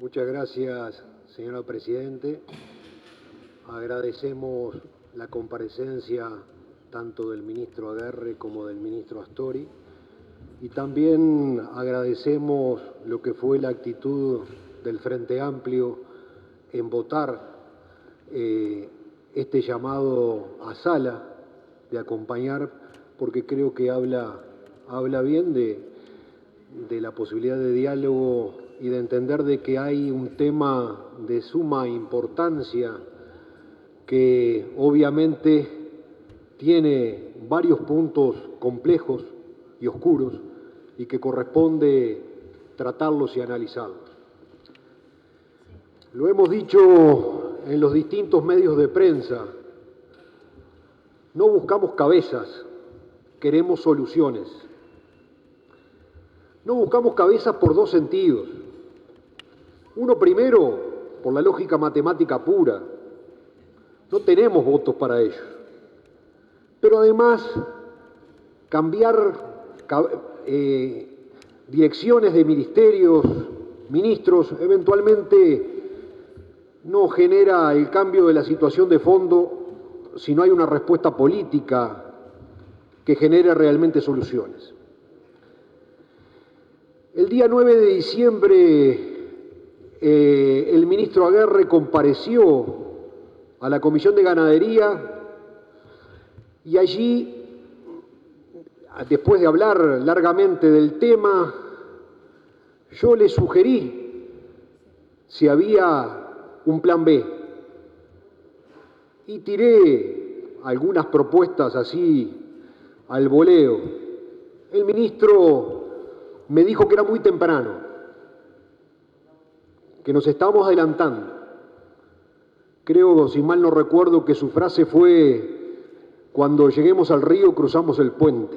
Muchas gracias, señora Presidente. Agradecemos la comparecencia tanto del ministro Aguerre como del ministro Astori y también agradecemos lo que fue la actitud del Frente Amplio en votar este llamado a Sala de acompañar, porque creo que habla bien de la posibilidad de diálogo y de entender de que hay un tema de suma importancia que obviamente tiene varios puntos complejos y oscuros y que corresponde tratarlos y analizarlos. Lo hemos dicho en los distintos medios de prensa, no buscamos cabezas, queremos soluciones. No buscamos cabezas por dos sentidos. Uno primero, por la lógica matemática pura. No tenemos votos para ellos. Pero además, cambiar direcciones de ministerios, ministros, eventualmente no genera el cambio de la situación de fondo si no hay una respuesta política que genere realmente soluciones. El día 9 de diciembre el ministro Aguerre compareció a la Comisión de Ganadería y allí, después de hablar largamente del tema, yo le sugerí si había un plan B y tiré algunas propuestas así al voleo. El ministro me dijo que era muy temprano, que nos estábamos adelantando. Creo, si mal no recuerdo, que su frase fue: cuando lleguemos al río cruzamos el puente.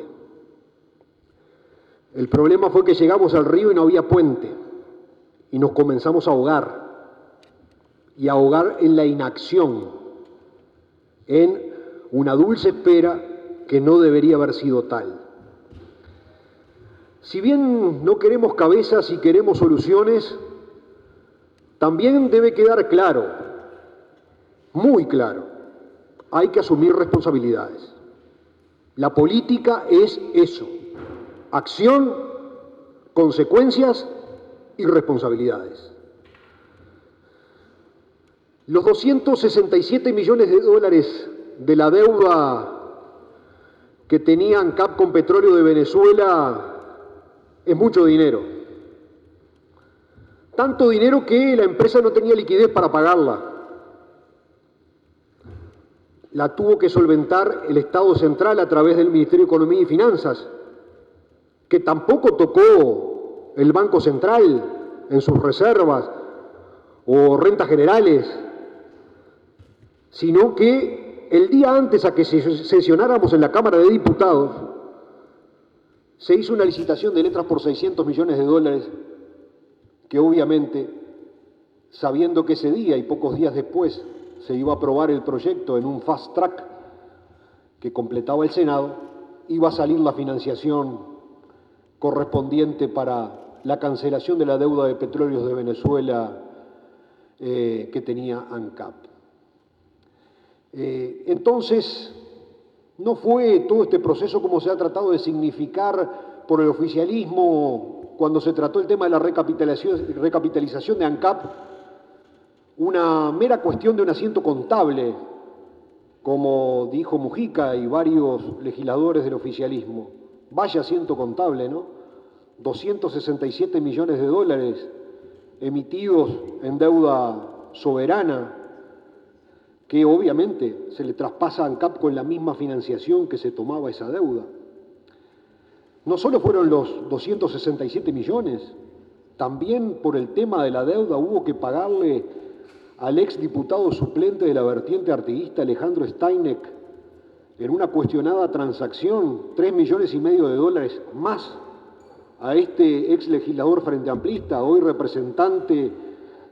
El problema fue que llegamos al río y no había puente, y nos comenzamos a ahogar, y a ahogar en la inacción, en una dulce espera que no debería haber sido tal. Si bien no queremos cabezas y queremos soluciones, también debe quedar claro, muy claro, hay que asumir responsabilidades. La política es eso: acción, consecuencias y responsabilidades. Los 267 millones de dólares de la deuda que tenía ANCAP con Petróleo de Venezuela es mucho dinero. Tanto dinero que la empresa no tenía liquidez para pagarla. La tuvo que solventar el Estado central a través del Ministerio de Economía y Finanzas, que tampoco tocó el Banco Central en sus reservas o rentas generales, sino que el día antes a que sesionáramos en la Cámara de Diputados, se hizo una licitación de letras por 600 millones de dólares, que obviamente, sabiendo que ese día y pocos días después se iba a aprobar el proyecto en un fast track que completaba el Senado, iba a salir la financiación correspondiente para la cancelación de la deuda de Petróleos de Venezuela que tenía ANCAP. Entonces, no fue todo este proceso como se ha tratado de significar por el oficialismo cuando se trató el tema de la recapitalización de ANCAP, una mera cuestión de un asiento contable, como dijo Mujica y varios legisladores del oficialismo. Vaya asiento contable, ¿no? 267 millones de dólares emitidos en deuda soberana, que obviamente se le traspasa a ANCAP con la misma financiación que se tomaba esa deuda. No solo fueron los 267 millones, también por el tema de la deuda hubo que pagarle al exdiputado suplente de la vertiente artiguista Alejandro Steinec, en una cuestionada transacción, 3,5 millones de dólares más a este ex legislador frente amplista, hoy representante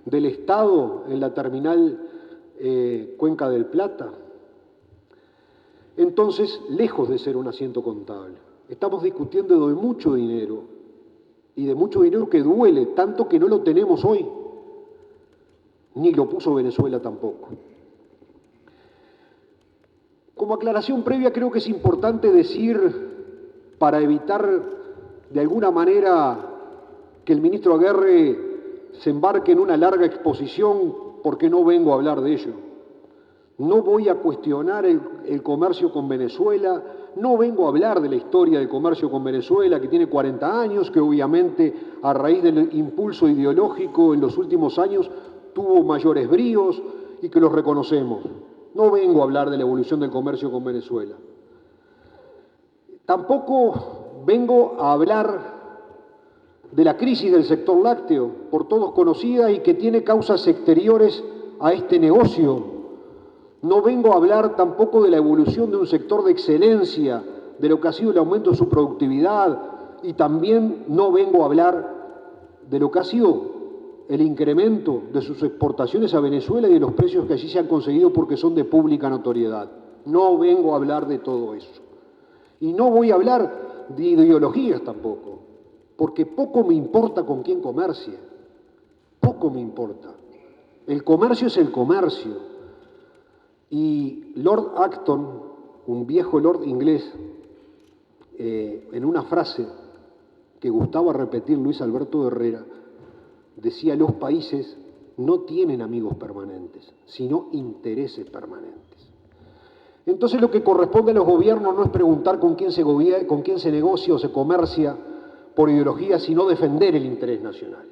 del Estado en la terminal Cuenca del Plata. Entonces, lejos de ser un asiento contable, estamos discutiendo de mucho dinero, y de mucho dinero que duele, tanto que no lo tenemos hoy. ni lo puso Venezuela tampoco. Como aclaración previa, creo que es importante decir, para evitar de alguna manera que el ministro Aguerre se embarque en una larga exposición, porque no vengo a hablar de ello. No voy a cuestionar el comercio con Venezuela, no vengo a hablar de la historia del comercio con Venezuela, que tiene 40 años, que obviamente a raíz del impulso ideológico en los últimos años tuvo mayores bríos y que los reconocemos. No vengo a hablar de la evolución del comercio con Venezuela. Tampoco vengo a hablar de la crisis del sector lácteo, por todos conocida y que tiene causas exteriores a este negocio. No vengo a hablar tampoco de la evolución de un sector de excelencia, de lo que ha sido el aumento de su productividad, y también no vengo a hablar de lo que ha sido el incremento de sus exportaciones a Venezuela y de los precios que allí se han conseguido porque son de pública notoriedad. No vengo a hablar de todo eso. Y no voy a hablar de ideologías tampoco, porque poco me importa con quién comercie. Poco me importa. El comercio es el comercio. Y Lord Acton, un viejo lord inglés, en una frase que gustaba repetir Luis Alberto Herrera, decía: los países no tienen amigos permanentes, sino intereses permanentes. Entonces lo que corresponde a los gobiernos no es preguntar con quién se negocia o se comercia por ideología, sino defender el interés nacional.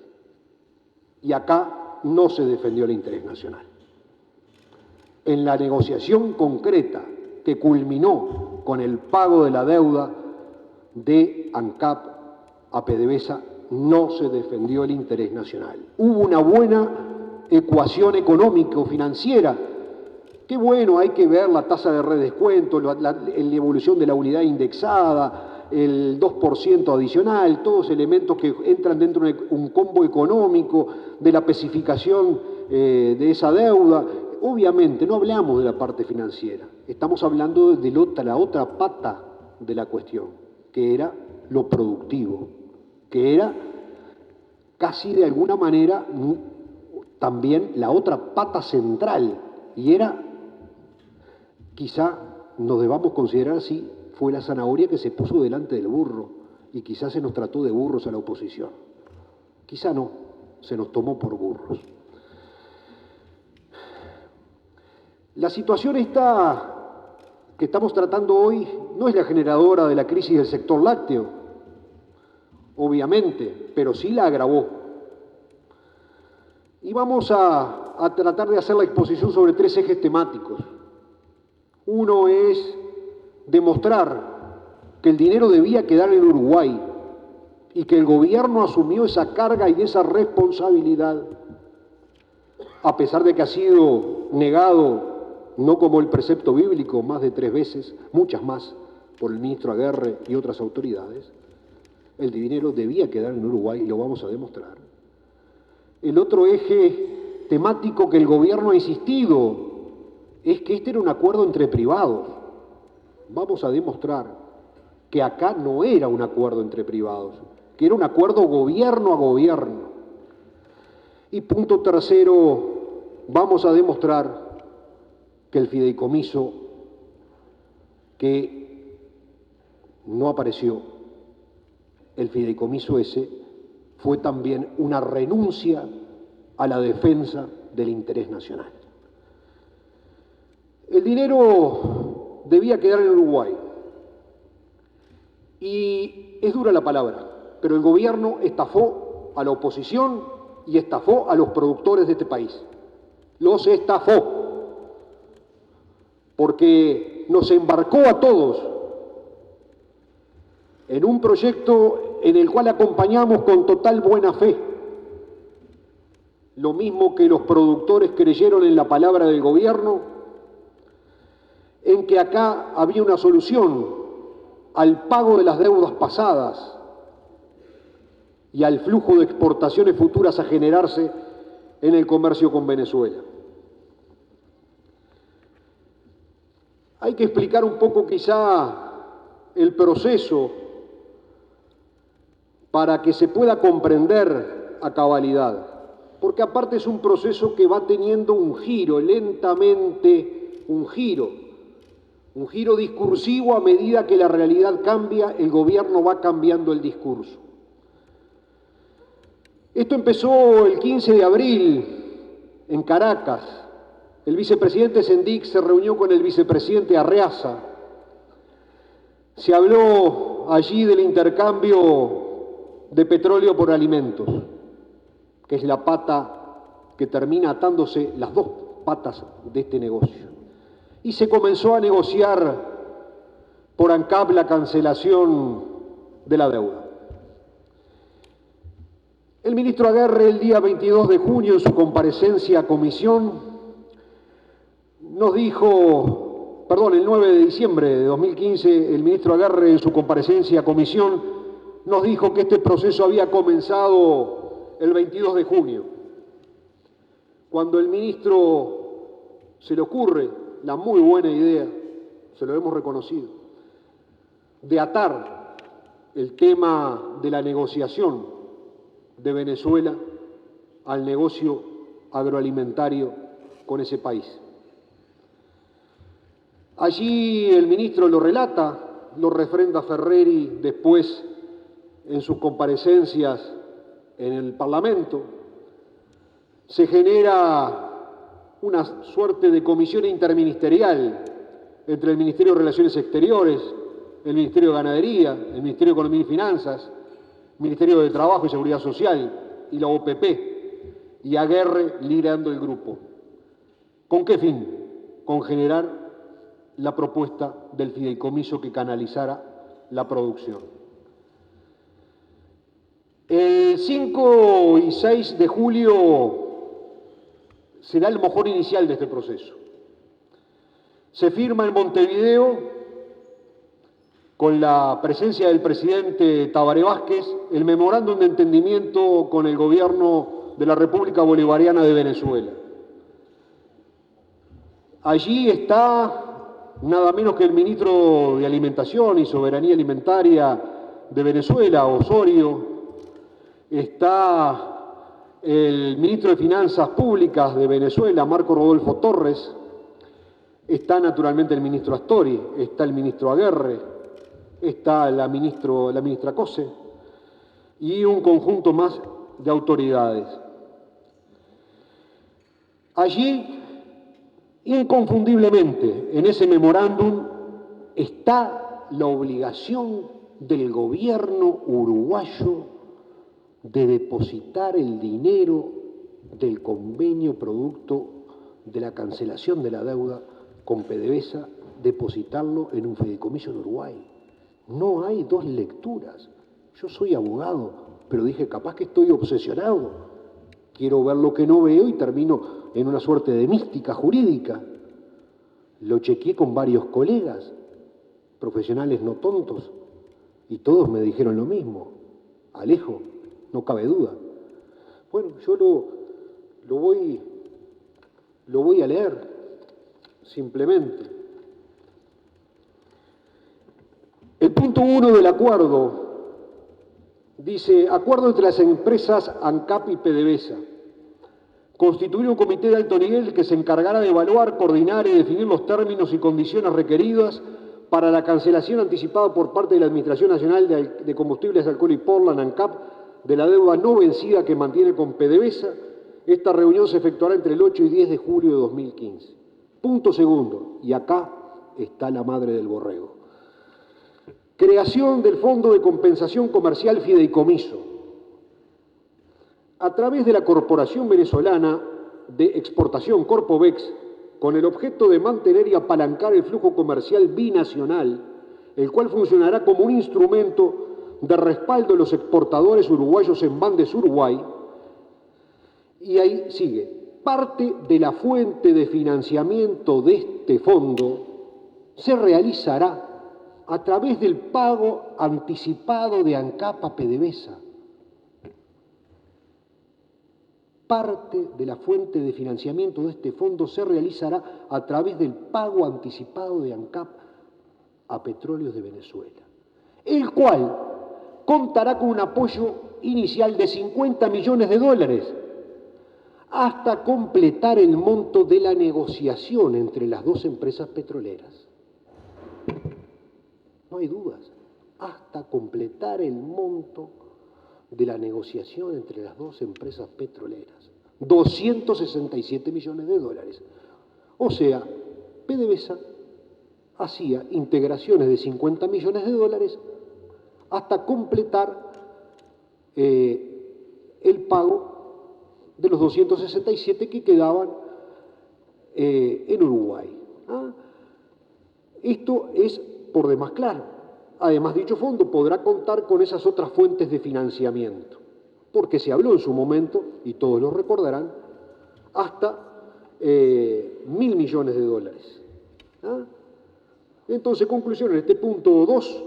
Y acá no se defendió el interés nacional. En la negociación concreta que culminó con el pago de la deuda de ANCAP a PDVSA, no se defendió el interés nacional. Hubo una buena ecuación económico-financiera. Qué bueno, hay que ver la tasa de redescuento, la evolución de la unidad indexada, el 2% adicional, todos elementos que entran dentro de un combo económico, de la especificación de esa deuda. Obviamente no hablamos de la parte financiera, estamos hablando de la otra pata de la cuestión, que era lo productivo, que era casi de alguna manera también la otra pata central, y era, quizá nos debamos considerar así, fue la zanahoria que se puso delante del burro, y quizás se nos trató de burros a la oposición. Quizá no, se nos tomó por burros. La situación esta que estamos tratando hoy no es la generadora de la crisis del sector lácteo, obviamente, pero sí la agravó. Y vamos a tratar de hacer la exposición sobre tres ejes temáticos. Uno es demostrar que el dinero debía quedar en Uruguay y que el gobierno asumió esa carga y esa responsabilidad, a pesar de que ha sido negado, no como el precepto bíblico, más de 3 veces, muchas más, por el ministro Aguerre y otras autoridades. El dinero debía quedar en Uruguay y lo vamos a demostrar. El otro eje temático que el gobierno ha insistido es que este era un acuerdo entre privados. Vamos a demostrar que acá no era un acuerdo entre privados, que era un acuerdo gobierno a gobierno. Y punto tercero, vamos a demostrar que el fideicomiso que no apareció, el fideicomiso ese, fue también una renuncia a la defensa del interés nacional. El dinero debía quedar en Uruguay. Y es dura la palabra, pero el gobierno estafó a la oposición y estafó a los productores de este país. Los estafó. Porque nos embarcó a todos en un proyecto en el cual acompañamos con total buena fe. Lo mismo que los productores creyeron en la palabra del gobierno, en que acá había una solución al pago de las deudas pasadas y al flujo de exportaciones futuras a generarse en el comercio con Venezuela. Hay que explicar un poco quizá el proceso para que se pueda comprender a cabalidad. porque aparte es un proceso que va teniendo un giro, lentamente un giro discursivo. A medida que la realidad cambia, el gobierno va cambiando el discurso. Esto empezó el 15 de abril en Caracas. El vicepresidente Sendic se reunió con el vicepresidente Arreaza. Se habló allí del intercambio de petróleo por alimentos, que es la pata que termina atándose las dos patas de este negocio. Y se comenzó a negociar por ANCAP la cancelación de la deuda. El ministro Aguerre, el día 22 de junio, en su comparecencia a comisión, nos dijo, el 9 de diciembre de 2015, el ministro Aguerre, en su comparecencia a comisión, nos dijo que este proceso había comenzado el 22 de junio, cuando el ministro se le ocurre la muy buena idea, se lo hemos reconocido, de atar el tema de la negociación de Venezuela al negocio agroalimentario con ese país. Allí el ministro lo relata, lo refrenda Ferreri después en sus comparecencias en el Parlamento. Se genera una suerte de comisión interministerial entre el Ministerio de Relaciones Exteriores, el Ministerio de Ganadería, el Ministerio de Economía y Finanzas, el Ministerio de Trabajo y Seguridad Social y la OPP, y Aguerre liderando el grupo. ¿Con qué fin? Con generar la propuesta del fideicomiso que canalizara la producción. El 5 y 6 de julio será el mojón inicial de este proceso. Se firma en Montevideo, con la presencia del presidente Tabaré Vázquez, el memorándum de entendimiento con el gobierno de la República Bolivariana de Venezuela. Allí está nada menos que el ministro de Alimentación y Soberanía Alimentaria de Venezuela, Osorio, está el ministro de Finanzas Públicas de Venezuela, Marco Rodolfo Torres, está naturalmente el ministro Astori, está el ministro Aguerre, está la ministra Cose y un conjunto más de autoridades. Allí, inconfundiblemente, en ese memorándum está la obligación del gobierno uruguayo de depositar el dinero del convenio producto de la cancelación de la deuda con PDVSA, depositarlo en un fideicomiso en Uruguay. No hay dos lecturas. Yo soy abogado, pero dije, capaz que estoy obsesionado. Quiero ver lo que no veo y termino en una suerte de mística jurídica. Lo chequeé con varios colegas, profesionales no tontos, y todos me dijeron lo mismo. Alejo, no cabe duda. Bueno, yo lo voy a leer, simplemente. El punto 1 del acuerdo dice: acuerdo entre las empresas ANCAP y PDVSA. Constituir un comité de alto nivel que se encargará de evaluar, coordinar y definir los términos y condiciones requeridas para la cancelación anticipada por parte de la Administración Nacional de Combustibles, Alcohol y Portland, ANCAP, de la deuda no vencida que mantiene con PDVSA. Esta reunión se efectuará entre el 8 y 10 de julio de 2015. Punto segundo, y acá está la madre del borrego. Creación del Fondo de Compensación Comercial Fideicomiso. A través de la Corporación Venezolana de Exportación, Corpovex, con el objeto de mantener y apalancar el flujo comercial binacional, el cual funcionará como un instrumento de respaldo de los exportadores uruguayos en Bandes Uruguay. Y ahí sigue: parte de la fuente de financiamiento de este fondo se realizará a través del pago anticipado de ANCAP a PDVSA. Parte de la fuente de financiamiento de este fondo se realizará a través del pago anticipado de ANCAP a Petróleos de Venezuela, el cual contará con un apoyo inicial de $50 millones, hasta completar el monto de la negociación entre las dos empresas petroleras. No hay dudas, hasta completar el monto de la negociación entre las dos empresas petroleras. 267 millones de dólares. O sea, PDVSA hacía integraciones de 50 millones de dólares hasta completar el pago de los 267 que quedaban en Uruguay. ¿Ah? Esto es por demás claro. Además, dicho fondo podrá contar con esas otras fuentes de financiamiento, porque se habló en su momento, y todos lo recordarán, hasta 1.000 millones de dólares. ¿Ah? Entonces, conclusión, en este punto 2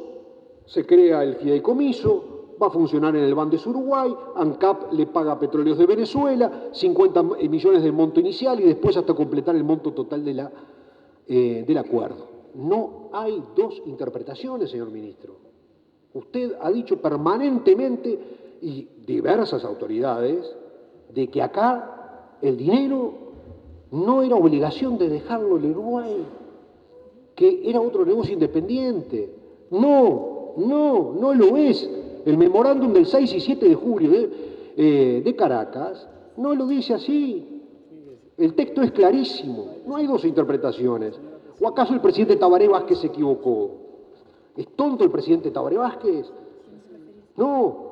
se crea el fideicomiso, va a funcionar en el Bandes Uruguay, ANCAP le paga a Petróleos de Venezuela, 50 millones del monto inicial y después hasta completar el monto total del acuerdo. No hay dos interpretaciones, señor ministro. Usted ha dicho permanentemente, y diversas autoridades, de que acá el dinero no era obligación de dejarlo en Uruguay, que era otro negocio independiente. No lo es. El memorándum del 6 y 7 de julio de Caracas no lo dice así. El texto es clarísimo. No hay dos interpretaciones. ¿O acaso el presidente Tabaré Vázquez se equivocó? ¿Es tonto el presidente Tabaré Vázquez? No.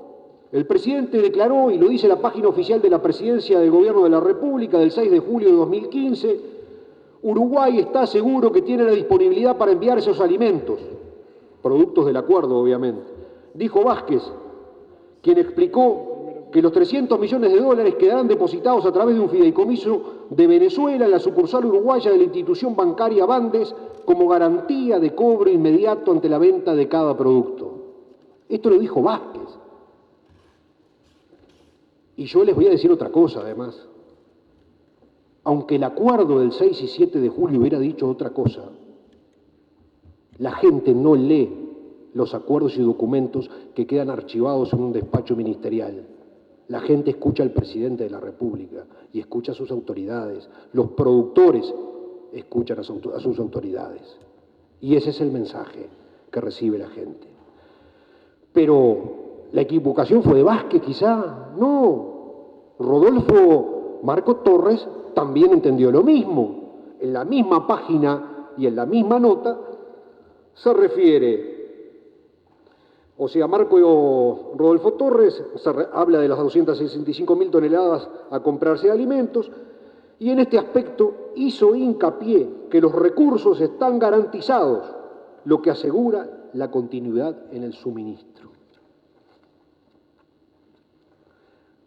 El presidente declaró, y lo dice la página oficial de la Presidencia del Gobierno de la República del 6 de julio de 2015, Uruguay está seguro que tiene la disponibilidad para enviar esos alimentos, productos del acuerdo, obviamente. Dijo Vázquez, quien explicó que los 300 millones de dólares quedarán depositados a través de un fideicomiso de Venezuela en la sucursal uruguaya de la institución bancaria Bandes como garantía de cobro inmediato ante la venta de cada producto. Esto lo dijo Vázquez. Y yo les voy a decir otra cosa, además. Aunque el acuerdo del 6 y 7 de julio hubiera dicho otra cosa, la gente no lee los acuerdos y documentos que quedan archivados en un despacho ministerial. La gente escucha al presidente de la República y escucha a sus autoridades. Los productores escuchan a sus autoridades. Y ese es el mensaje que recibe la gente. Pero la equivocación fue de Vázquez, quizá. No. Rodolfo Marco Torres también entendió lo mismo. En la misma página y en la misma nota se refiere, o sea, Rodolfo Torres habla de las 265.000 toneladas a comprarse de alimentos y en este aspecto hizo hincapié que los recursos están garantizados, lo que asegura la continuidad en el suministro.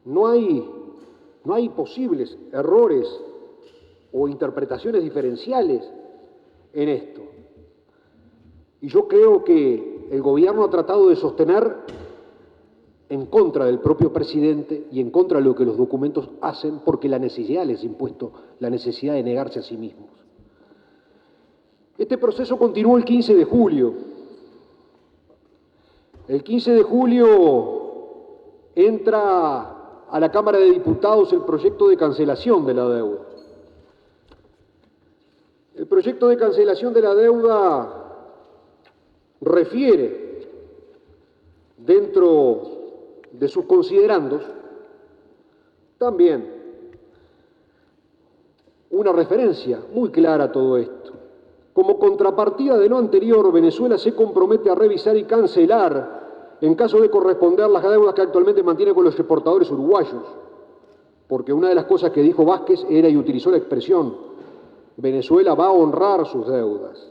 No hay posibles errores o interpretaciones diferenciales en esto. Y yo creo que el gobierno ha tratado de sostener en contra del propio presidente y en contra de lo que los documentos hacen, porque la necesidad les ha impuesto la necesidad de negarse a sí mismos. Este proceso continuó el 15 de julio. El 15 de julio entra a la Cámara de Diputados el proyecto de cancelación de la deuda. El proyecto de cancelación de la deuda refiere, dentro de sus considerandos, también una referencia muy clara a todo esto. Como contrapartida de lo anterior, Venezuela se compromete a revisar y cancelar, en caso de corresponder, las deudas que actualmente mantiene con los exportadores uruguayos. Porque una de las cosas que dijo Vázquez era, y utilizó la expresión, Venezuela va a honrar sus deudas.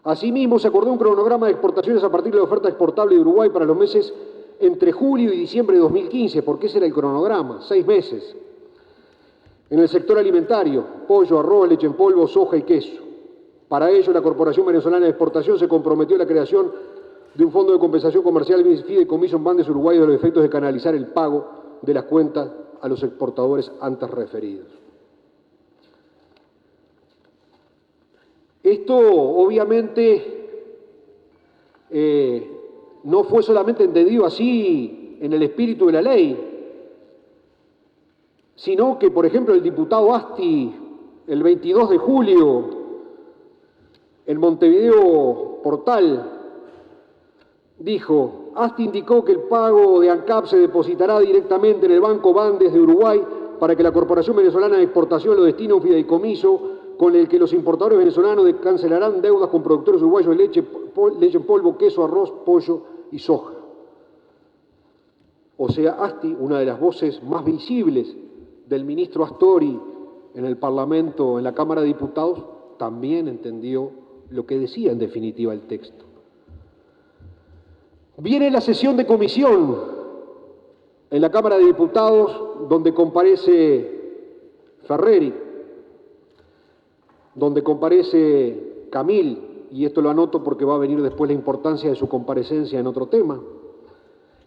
Asimismo, se acordó un cronograma de exportaciones a partir de la oferta exportable de Uruguay para los meses entre julio y diciembre de 2015, porque ese era el cronograma, 6 meses. En el sector alimentario, pollo, arroz, leche en polvo, soja y queso. Para ello, la Corporación Venezolana de Exportación se comprometió a la creación de un fondo de compensación comercial fideicomiso en Bandes Uruguay de los efectos de canalizar el pago de las cuentas a los exportadores antes referidos. Esto, obviamente, no fue solamente entendido así en el espíritu de la ley, sino que, por ejemplo, el diputado Asti, el 22 de julio, en Montevideo Portal, dijo: Asti indicó que el pago de ANCAP se depositará directamente en el Banco Bandes de Uruguay para que la Corporación Venezolana de Exportación lo destine a un fideicomiso con el que los importadores venezolanos cancelarán deudas con productores uruguayos de leche en polvo, queso, arroz, pollo y soja. O sea, Asti, una de las voces más visibles del ministro Astori en el Parlamento, en la Cámara de Diputados, también entendió lo que decía en definitiva el texto. Viene la sesión de comisión en la Cámara de Diputados, donde comparece Ferreri, donde comparece Camil, y esto lo anoto porque va a venir después la importancia de su comparecencia en otro tema,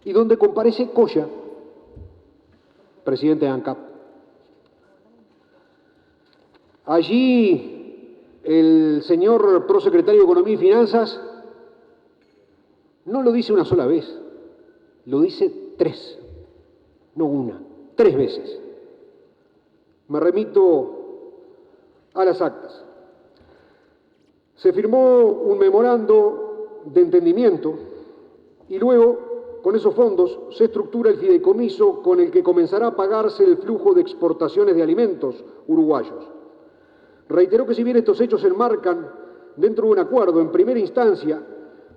y donde comparece Coya, presidente de ANCAP. Allí el señor prosecretario de Economía y Finanzas no lo dice una sola vez, lo dice 3, no una, 3 veces. Me remito a las actas. Se firmó un memorando de entendimiento y luego, con esos fondos, se estructura el fideicomiso con el que comenzará a pagarse el flujo de exportaciones de alimentos uruguayos. Reiteró que si bien estos hechos se enmarcan dentro de un acuerdo en primera instancia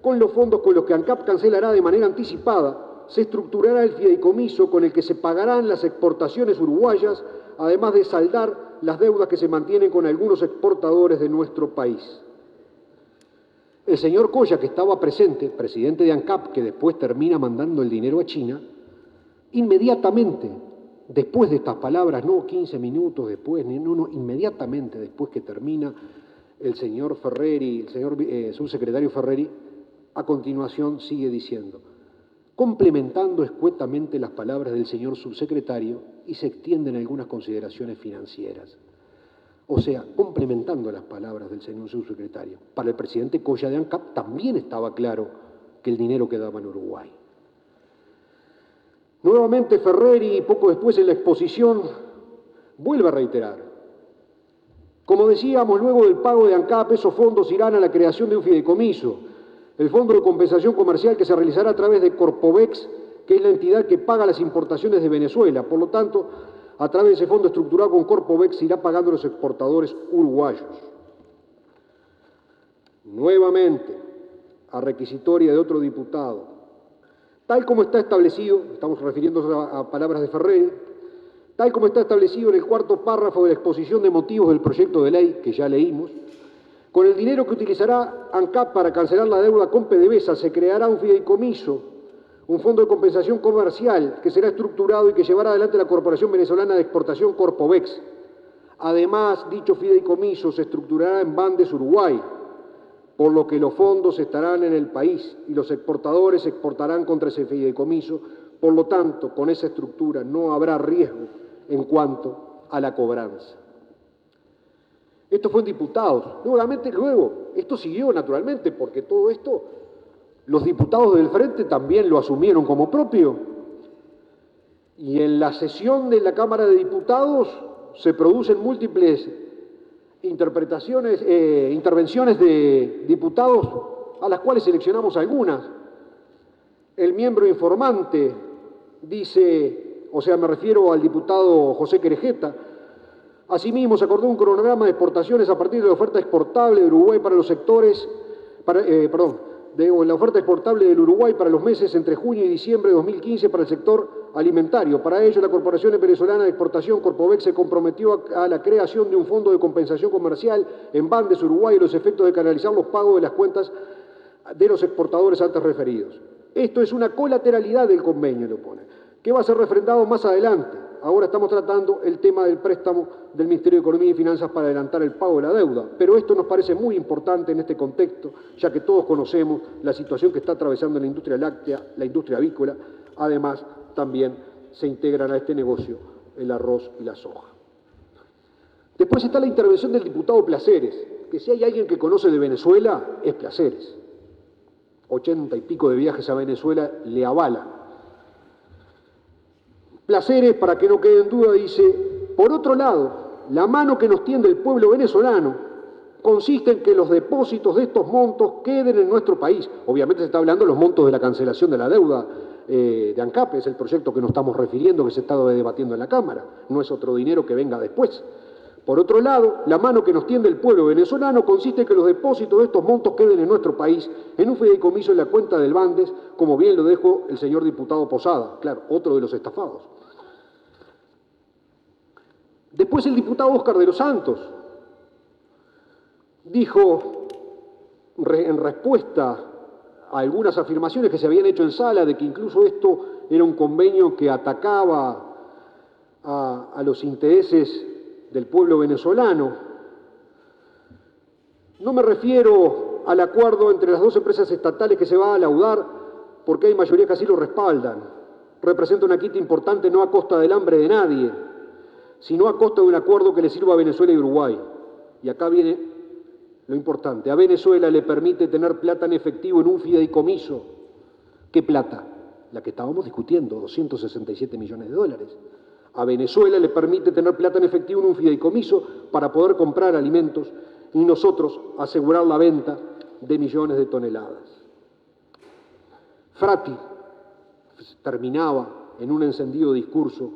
con los fondos con los que ANCAP cancelará de manera anticipada, se estructurará el fideicomiso con el que se pagarán las exportaciones uruguayas, además de saldar las deudas que se mantienen con algunos exportadores de nuestro país. El señor Coya, que estaba presente, presidente de ANCAP, que después termina mandando el dinero a China, inmediatamente, después de estas palabras, no 15 minutos después, no, inmediatamente después que termina el señor Ferreri, el señor subsecretario Ferreri, a continuación sigue diciendo, complementando escuetamente las palabras del señor subsecretario, y se extienden algunas consideraciones financieras. O sea, complementando las palabras del señor subsecretario. Para el presidente Coya de ANCAP también estaba claro que el dinero quedaba en Uruguay. Nuevamente Ferreri, poco después en la exposición, vuelve a reiterar. Como decíamos, luego del pago de ANCAP, esos fondos irán a la creación de un fideicomiso, el Fondo de Compensación Comercial, que se realizará a través de Corpovex, que es la entidad que paga las importaciones de Venezuela. Por lo tanto, a través de ese fondo estructurado con Corpovex se irá pagando a los exportadores uruguayos. Nuevamente, a requisitoria de otro diputado, tal como está establecido, estamos refiriéndonos a palabras de Ferreri, tal como está establecido en el cuarto párrafo de la exposición de motivos del proyecto de ley, que ya leímos, con el dinero que utilizará ANCAP para cancelar la deuda con PDVSA se creará un fideicomiso, un fondo de compensación comercial que será estructurado y que llevará adelante la Corporación Venezolana de Exportación Corpovex. Además, dicho fideicomiso se estructurará en Bandes Uruguay, por lo que los fondos estarán en el país y los exportadores exportarán contra ese fideicomiso. Por lo tanto, con esa estructura no habrá riesgo en cuanto a la cobranza. Esto fue en diputados. Nuevamente, luego, esto siguió naturalmente, porque todo esto los diputados del Frente también lo asumieron como propio. Y en la sesión de la Cámara de Diputados se producen múltiples intervenciones de diputados, a las cuales seleccionamos algunas. El miembro informante dice, o sea, me refiero al diputado José Querejeta. Asimismo, se acordó un cronograma de exportaciones a partir de la oferta exportable de Uruguay para los sectores, la oferta exportable del Uruguay para los meses entre junio y diciembre de 2015 para el sector alimentario. Para ello, la Corporación Venezolana de Exportación, Corpovex, se comprometió a la creación de un fondo de compensación comercial en Bandes, Uruguay, y los efectos de canalizar los pagos de las cuentas de los exportadores antes referidos. Esto es una colateralidad del convenio, lo pone, que va a ser refrendado más adelante. Ahora estamos tratando el tema del préstamo del Ministerio de Economía y Finanzas para adelantar el pago de la deuda, pero esto nos parece muy importante en este contexto, ya que todos conocemos la situación que está atravesando la industria láctea, la industria avícola. Además, también se integran a este negocio el arroz y la soja. Después está la intervención del diputado Placeres, que si hay alguien que conoce de Venezuela, es Placeres. 80 y pico de viajes a Venezuela le avala. Placeres, para que no quede en duda, dice, por otro lado, la mano que nos tiende el pueblo venezolano consiste en que los depósitos de estos montos queden en nuestro país. Obviamente se está hablando de los montos de la cancelación de la deuda de ANCAP, es el proyecto que nos estamos refiriendo, que se está debatiendo en la Cámara, no es otro dinero que venga después. Por otro lado, la mano que nos tiende el pueblo venezolano consiste en que los depósitos de estos montos queden en nuestro país, en un fideicomiso en la cuenta del Bandes, como bien lo dijo el señor diputado Posada, claro, otro de los estafados. Después el diputado Óscar de los Santos dijo, en respuesta a algunas afirmaciones que se habían hecho en sala, de que incluso esto era un convenio que atacaba a los intereses del pueblo venezolano. No me refiero al acuerdo entre las dos empresas estatales que se va a laudar, porque hay mayoría que así lo respaldan. Representa una quita importante no a costa del hambre de nadie, sino a costa de un acuerdo que le sirva a Venezuela y Uruguay. Y acá viene lo importante. A Venezuela le permite tener plata en efectivo en un fideicomiso. ¿Qué plata? La que estábamos discutiendo, 267 millones de dólares. A Venezuela le permite tener plata en efectivo en un fideicomiso para poder comprar alimentos y nosotros asegurar la venta de millones de toneladas. Frati terminaba en un encendido discurso.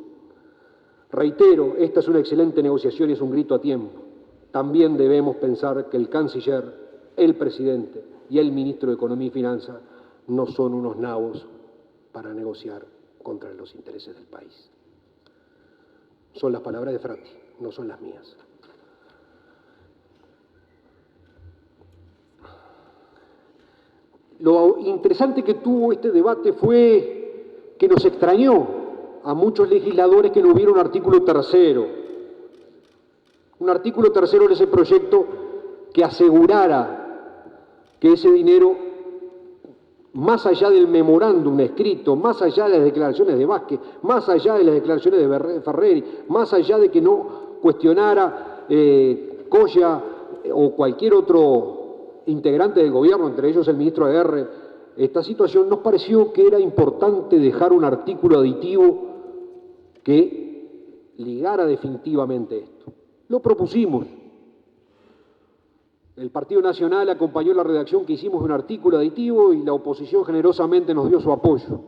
Reitero, esta es una excelente negociación y es un grito a tiempo. También debemos pensar que el canciller, el presidente y el ministro de Economía y Finanzas no son unos nabos para negociar contra los intereses del país. Son las palabras de Frati, no son las mías. Lo interesante que tuvo este debate fue que nos extrañó a muchos legisladores que no hubiera un artículo tercero. Un artículo tercero de ese proyecto que asegurara que ese dinero, más allá del memorándum escrito, más allá de las declaraciones de Vázquez, más allá de las declaraciones de Ferreri, más allá de que no cuestionara Coya o cualquier otro integrante del gobierno, entre ellos el ministro de Guerra, esta situación, nos pareció que era importante dejar un artículo aditivo que ligara definitivamente esto. Lo propusimos. El Partido Nacional acompañó la redacción que hicimos de un artículo aditivo y la oposición generosamente nos dio su apoyo.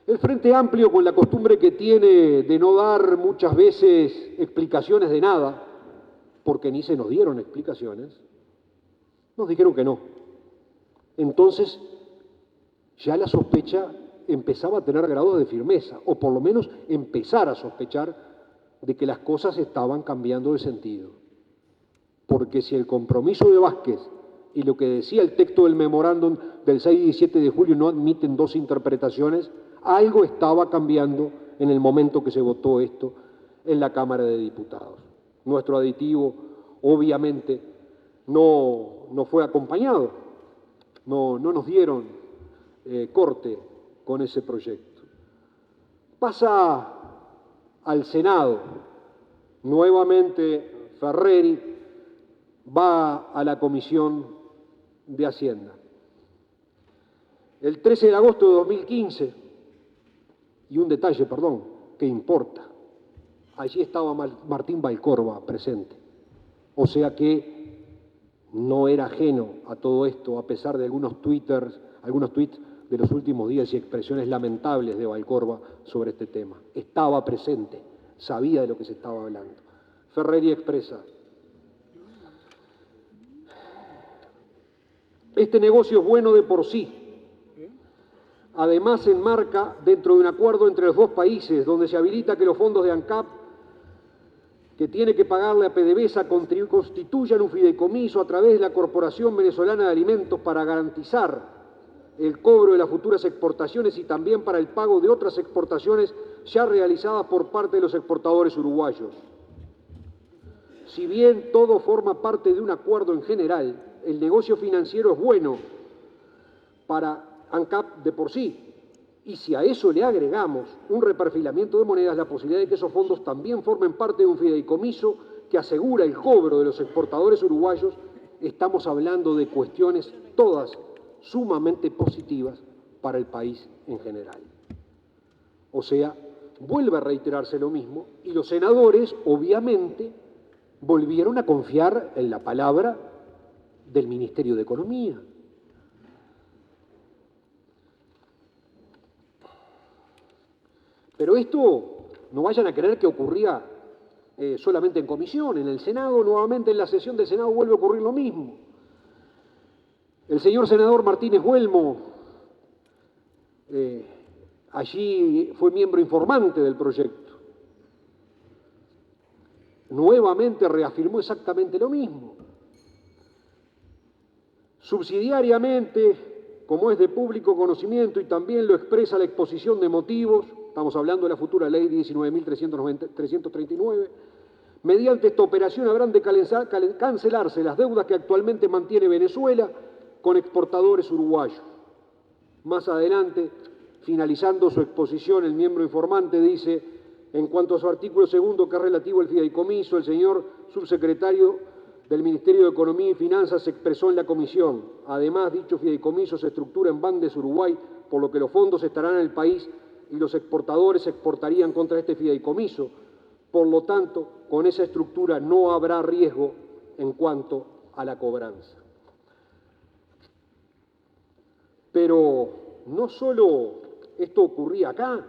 El Frente Amplio, con la costumbre que tiene de no dar muchas veces explicaciones de nada, porque ni se nos dieron explicaciones, nos dijeron que no. Entonces, ya la sospecha empezaba a tener grados de firmeza, o por lo menos empezar a sospechar de que las cosas estaban cambiando de sentido. Porque si el compromiso de Vázquez y lo que decía el texto del memorándum del 6 y 17 de julio no admiten dos interpretaciones, algo estaba cambiando en el momento que se votó esto en la Cámara de Diputados. Nuestro aditivo, obviamente, no fue acompañado, no nos dieron corte con ese proyecto. Pasa al Senado, nuevamente Ferreri va a la Comisión de Hacienda. El 13 de agosto de 2015, y un detalle, perdón, que importa, allí estaba Martín Valcorba presente, o sea que no era ajeno a todo esto, a pesar de algunos tweets de los últimos días y expresiones lamentables de Valcorba sobre este tema. Estaba presente, sabía de lo que se estaba hablando. Ferreri expresa: este negocio es bueno de por sí. Además, se enmarca dentro de un acuerdo entre los dos países, donde se habilita que los fondos de ANCAP, que tiene que pagarle a PDVSA, constituyan un fideicomiso a través de la Corporación Venezolana de Alimentos para garantizar el cobro de las futuras exportaciones y también para el pago de otras exportaciones ya realizadas por parte de los exportadores uruguayos. Si bien todo forma parte de un acuerdo en general, el negocio financiero es bueno para ANCAP de por sí. Y si a eso le agregamos un reperfilamiento de monedas, la posibilidad de que esos fondos también formen parte de un fideicomiso que asegura el cobro de los exportadores uruguayos, estamos hablando de cuestiones todas sumamente positivas para el país en general. O sea, vuelve a reiterarse lo mismo y los senadores, obviamente, volvieron a confiar en la palabra del Ministerio de Economía. Pero esto no vayan a creer que ocurría solamente en comisión. En el Senado, nuevamente en la sesión del Senado vuelve a ocurrir lo mismo. El señor senador Martínez Huelmo allí fue miembro informante del proyecto. Nuevamente reafirmó exactamente lo mismo. Subsidiariamente, como es de público conocimiento y también lo expresa la exposición de motivos, estamos hablando de la futura ley 19.339, mediante esta operación habrán de cancelarse las deudas que actualmente mantiene Venezuela con exportadores uruguayos. Más adelante, finalizando su exposición, el miembro informante dice, en cuanto a su artículo segundo, que es relativo al fideicomiso, el señor subsecretario del Ministerio de Economía y Finanzas se expresó en la comisión. Además, dicho fideicomiso se estructura en Bandes Uruguay, por lo que los fondos estarán en el país y los exportadores exportarían contra este fideicomiso. Por lo tanto, con esa estructura no habrá riesgo en cuanto a la cobranza. Pero no solo esto ocurría acá,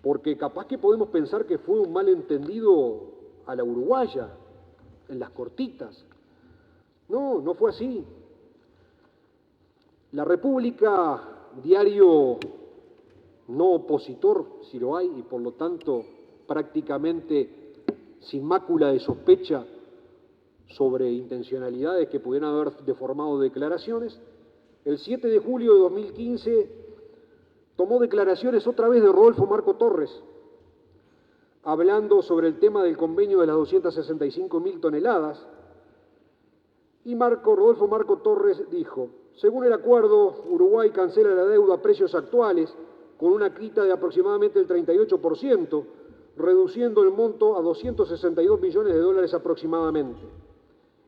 porque capaz que podemos pensar que fue un malentendido a la uruguaya, en las cortitas. No, no fue así. La República, diario no opositor, si lo hay, y por lo tanto prácticamente sin mácula de sospecha sobre intencionalidades que pudieran haber deformado declaraciones, el 7 de julio de 2015 tomó declaraciones otra vez de Rodolfo Marco Torres, hablando sobre el tema del convenio de las 265.000 toneladas, y Rodolfo Marco Torres dijo, según el acuerdo, Uruguay cancela la deuda a precios actuales con una quita de aproximadamente el 38%, reduciendo el monto a 262 millones de dólares aproximadamente.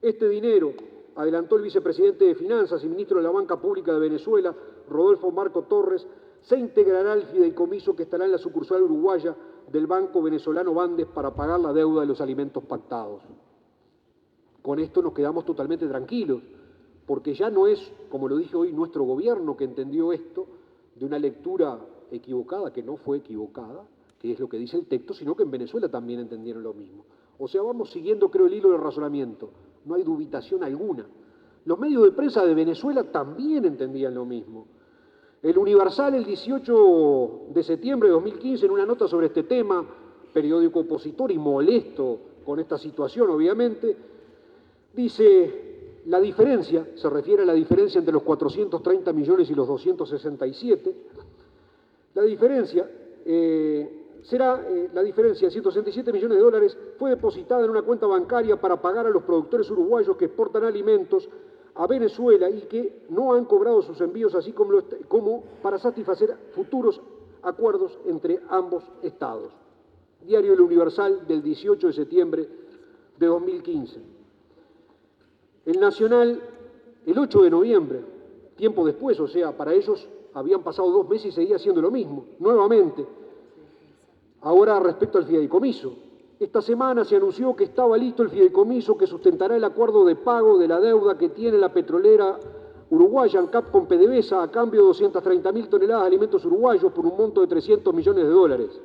Este dinero, adelantó el vicepresidente de Finanzas y ministro de la Banca Pública de Venezuela, Rodolfo Marco Torres, se integrará al fideicomiso que estará en la sucursal uruguaya del Banco Venezolano Bandes para pagar la deuda de los alimentos pactados. Con esto nos quedamos totalmente tranquilos, porque ya no es, como lo dije hoy, nuestro gobierno que entendió esto de una lectura equivocada, que no fue equivocada, que es lo que dice el texto, sino que en Venezuela también entendieron lo mismo. O sea, vamos siguiendo, creo, el hilo del razonamiento. No hay dubitación alguna. Los medios de prensa de Venezuela también entendían lo mismo. El Universal, el 18 de septiembre de 2015, en una nota sobre este tema, periódico opositor y molesto con esta situación, obviamente, dice, la diferencia, se refiere a la diferencia entre los 430 millones y los 267, la diferencia la diferencia de 167 millones de dólares fue depositada en una cuenta bancaria para pagar a los productores uruguayos que exportan alimentos a Venezuela y que no han cobrado sus envíos, así como para satisfacer futuros acuerdos entre ambos estados. Diario El Universal del 18 de septiembre de 2015. El Nacional, el 8 de noviembre, tiempo después, o sea, para ellos habían pasado 2 meses y seguía haciendo lo mismo, nuevamente. Ahora respecto al fideicomiso. Esta semana se anunció que estaba listo el fideicomiso que sustentará el acuerdo de pago de la deuda que tiene la petrolera uruguaya ANCAP con PDVSA a cambio de 230.000 toneladas de alimentos uruguayos por un monto de 300 millones de dólares.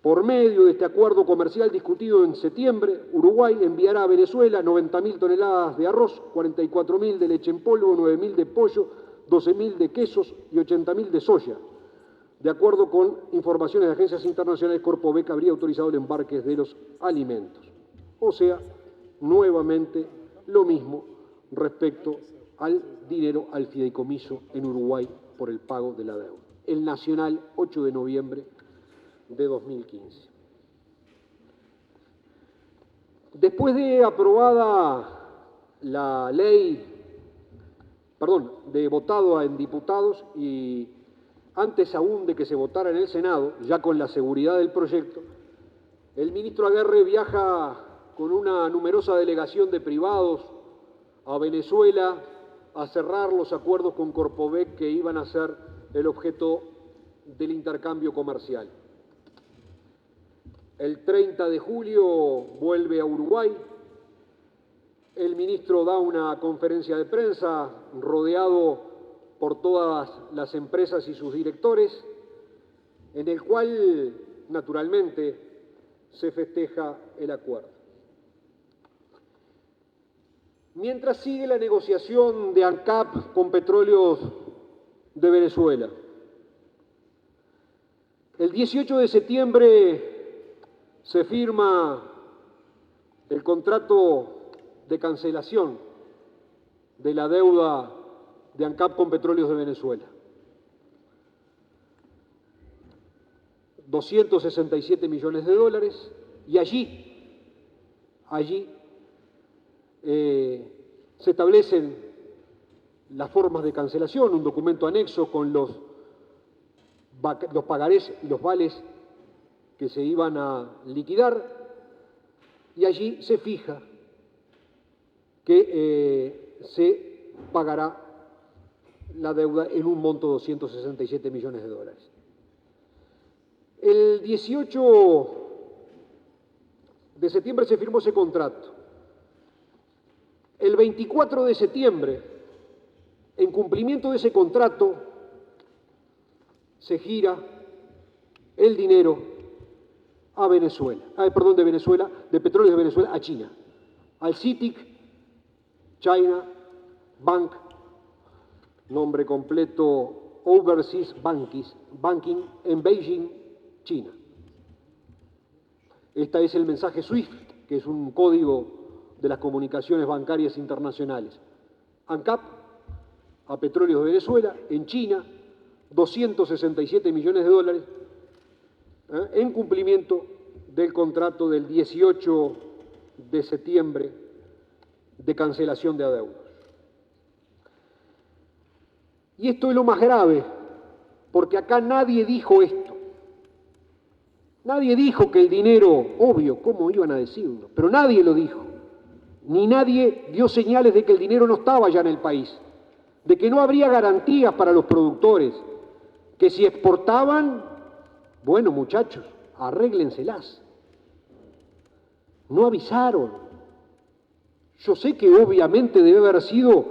Por medio de este acuerdo comercial discutido en septiembre, Uruguay enviará a Venezuela 90.000 toneladas de arroz, 44.000 de leche en polvo, 9.000 de pollo, 12.000 de quesos y 80.000 de soya. De acuerdo con informaciones de agencias internacionales, Corpobec habría autorizado el embarque de los alimentos. O sea, nuevamente lo mismo respecto al dinero, al fideicomiso en Uruguay por el pago de la deuda. El Nacional, 8 de noviembre de 2015. Después de aprobada la ley, de votado en diputados y antes aún de que se votara en el Senado, ya con la seguridad del proyecto, el ministro Aguerre viaja con una numerosa delegación de privados a Venezuela a cerrar los acuerdos con Corpobec que iban a ser el objeto del intercambio comercial. El 30 de julio vuelve a Uruguay. El ministro da una conferencia de prensa rodeado por todas las empresas y sus directores, en el cual, naturalmente, se festeja el acuerdo. Mientras sigue la negociación de ANCAP con Petróleos de Venezuela, el 18 de septiembre se firma el contrato de cancelación de la deuda de ANCAP con Petróleos de Venezuela. 267 millones de dólares, y allí se establecen las formas de cancelación, un documento anexo con los pagarés y los vales que se iban a liquidar, y allí se fija que se pagará la deuda en un monto de 267 millones de dólares. El 18 de septiembre se firmó ese contrato. El 24 de septiembre, en cumplimiento de ese contrato, se gira el dinero a Venezuela, de Petróleos de Venezuela a China, al CITIC China Bank, nombre completo Overseas Banking en Beijing, China. Este es el mensaje SWIFT, que es un código de las comunicaciones bancarias internacionales. ANCAP a Petróleos de Venezuela, en China, 267 millones de dólares, en cumplimiento del contrato del 18 de septiembre de cancelación de adeudos. Y esto es lo más grave, porque acá nadie dijo esto. Nadie dijo que el dinero, obvio, ¿cómo iban a decirlo? Pero nadie lo dijo. Ni nadie dio señales de que el dinero no estaba ya en el país, de que no habría garantías para los productores, que si exportaban, bueno, muchachos, arréglenselas. No avisaron. Yo sé que obviamente debe haber sido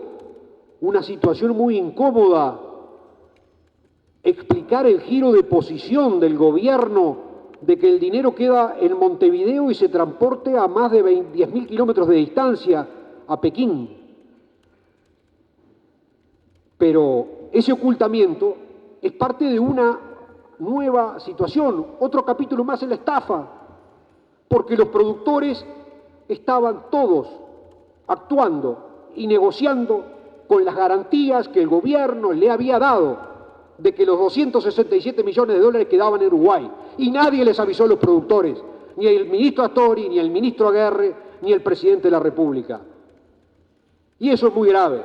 una situación muy incómoda explicar el giro de posición del gobierno de que el dinero queda en Montevideo y se transporte a más de 10.000 kilómetros de distancia a Pekín. Pero ese ocultamiento es parte de una nueva situación, otro capítulo más en la estafa, porque los productores estaban todos actuando y negociando con las garantías que el gobierno le había dado de que los 267 millones de dólares quedaban en Uruguay. Y nadie les avisó a los productores, ni el ministro Astori, ni el ministro Aguerre, ni el presidente de la República. Y eso es muy grave.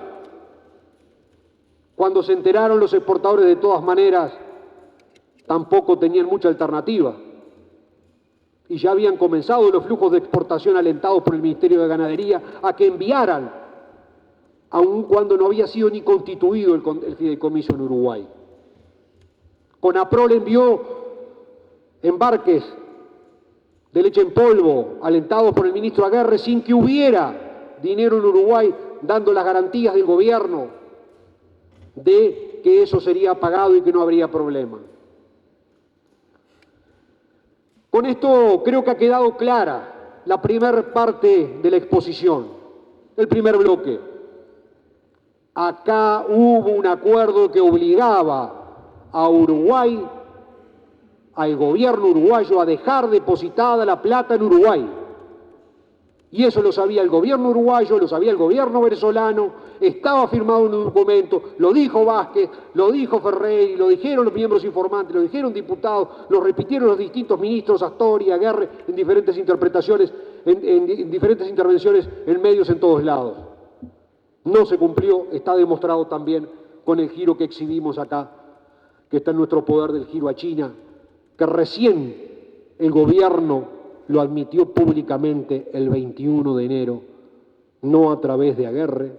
Cuando se enteraron los exportadores, de todas maneras, tampoco tenían mucha alternativa. Y ya habían comenzado los flujos de exportación alentados por el Ministerio de Ganadería a que enviaran, aun cuando no había sido ni constituido el fideicomiso en Uruguay. Conaprol envió embarques de leche en polvo, alentados por el ministro Aguerre, sin que hubiera dinero en Uruguay, dando las garantías del gobierno de que eso sería pagado y que no habría problema. Con esto creo que ha quedado clara la primera parte de la exposición, el primer bloque. Acá hubo un acuerdo que obligaba a Uruguay, al gobierno uruguayo, a dejar depositada la plata en Uruguay. Y eso lo sabía el gobierno uruguayo, lo sabía el gobierno venezolano, estaba firmado en un documento, lo dijo Vázquez, lo dijo Ferreri, lo dijeron los miembros informantes, lo dijeron diputados, lo repitieron los distintos ministros, Astori, Aguerre, en diferentes interpretaciones, en diferentes intervenciones en medios en todos lados. No se cumplió, está demostrado también con el giro que exhibimos acá, que está en nuestro poder, del giro a China, que recién el gobierno lo admitió públicamente el 21 de enero, no a través de Aguerre,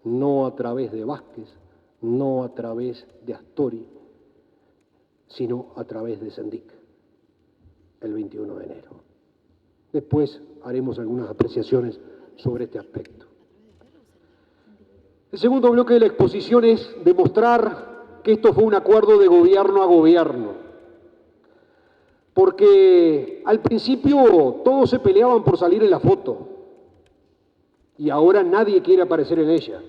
no a través de Vázquez, no a través de Astori, sino a través de Sendik, el 21 de enero. Después haremos algunas apreciaciones sobre este aspecto. El segundo bloque de la exposición es demostrar que esto fue un acuerdo de gobierno a gobierno. Porque al principio todos se peleaban por salir en la foto y ahora nadie quiere aparecer en ella.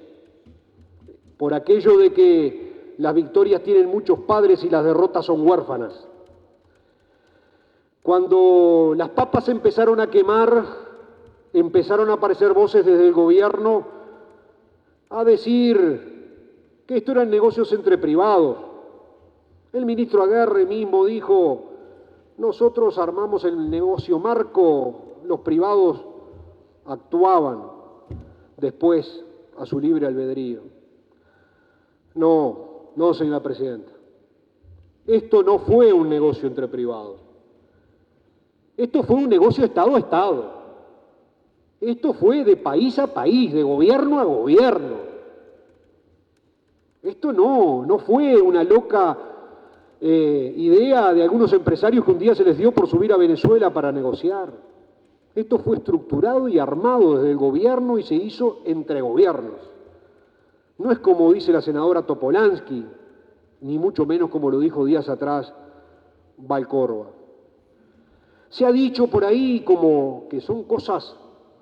Por aquello de que las victorias tienen muchos padres y las derrotas son huérfanas. Cuando las papas empezaron a quemar, empezaron a aparecer voces desde el gobierno a decir que esto eran negocios entre privados. El ministro Aguerre mismo dijo: nosotros armamos el negocio marco, los privados actuaban después a su libre albedrío. No, señora presidenta. Esto no fue un negocio entre privados. Esto fue un negocio Estado a Estado. Esto fue de país a país, de gobierno a gobierno. Esto no fue una loca idea de algunos empresarios que un día se les dio por subir a Venezuela para negociar. Esto fue estructurado y armado desde el gobierno y se hizo entre gobiernos. No es como dice la senadora Topolansky, ni mucho menos como lo dijo días atrás Valcórdoba. Se ha dicho por ahí como que son cosas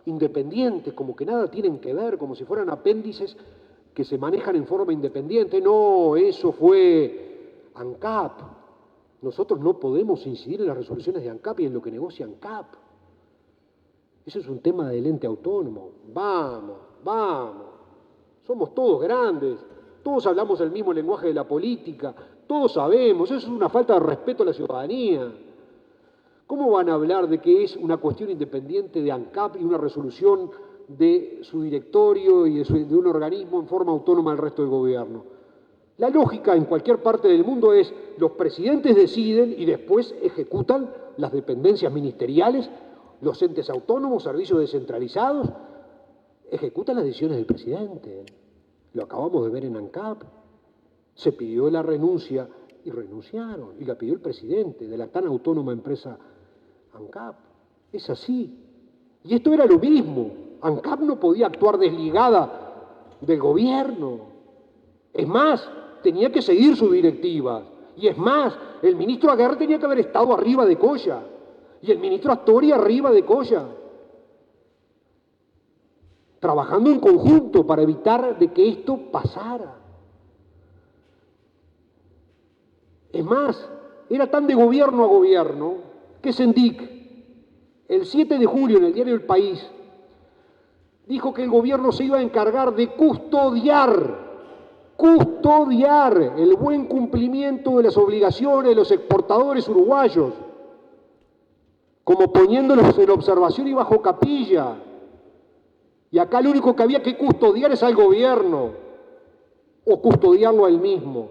independientes, como que nada tienen que ver, como si fueran apéndices que se manejan en forma independiente. No, eso fue ANCAP. Nosotros no podemos incidir en las resoluciones de ANCAP y en lo que negocia ANCAP. Eso es un tema del ente autónomo. Vamos. Somos todos grandes, todos hablamos el mismo lenguaje de la política, todos sabemos, eso es una falta de respeto a la ciudadanía. ¿Cómo van a hablar de que es una cuestión independiente de ANCAP y una resolución de su directorio y de un organismo en forma autónoma al resto del gobierno? La lógica en cualquier parte del mundo es: los presidentes deciden y después ejecutan las dependencias ministeriales, los entes autónomos, servicios descentralizados, ejecutan las decisiones del presidente. Lo acabamos de ver en ANCAP. Se pidió la renuncia y renunciaron, y la pidió el presidente de la tan autónoma empresa ANCAP. Es así. Y esto era lo mismo. ANCAP no podía actuar desligada del gobierno. Es más, tenía que seguir sus directivas. Y es más, el ministro Aguerre tenía que haber estado arriba de Coya. Y el ministro Astori arriba de Coya. Trabajando en conjunto para evitar de que esto pasara. Es más, era tan de gobierno a gobierno que Sendik, el 7 de julio en el diario El País, dijo que el gobierno se iba a encargar de custodiar el buen cumplimiento de las obligaciones de los exportadores uruguayos, como poniéndolos en observación y bajo capilla. Y acá lo único que había que custodiar es al gobierno, o custodiarlo a él mismo.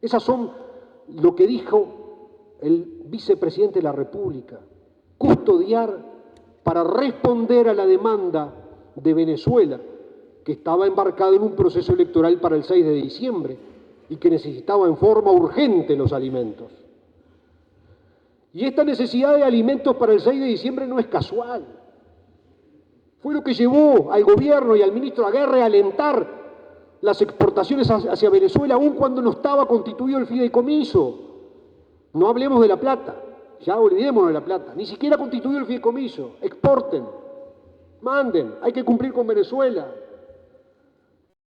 Esas son lo que dijo el vicepresidente de la República: custodiar para responder a la demanda de Venezuela, que estaba embarcada en un proceso electoral para el 6 de diciembre y que necesitaba en forma urgente los alimentos. Y esta necesidad de alimentos para el 6 de diciembre no es casual. Fue lo que llevó al gobierno y al ministro Aguerre a alentar las exportaciones hacia Venezuela, aun cuando no estaba constituido el fideicomiso. No hablemos de La Plata, ya olvidémonos de La Plata, ni siquiera constituido el fideicomiso. Exporten, manden, hay que cumplir con Venezuela.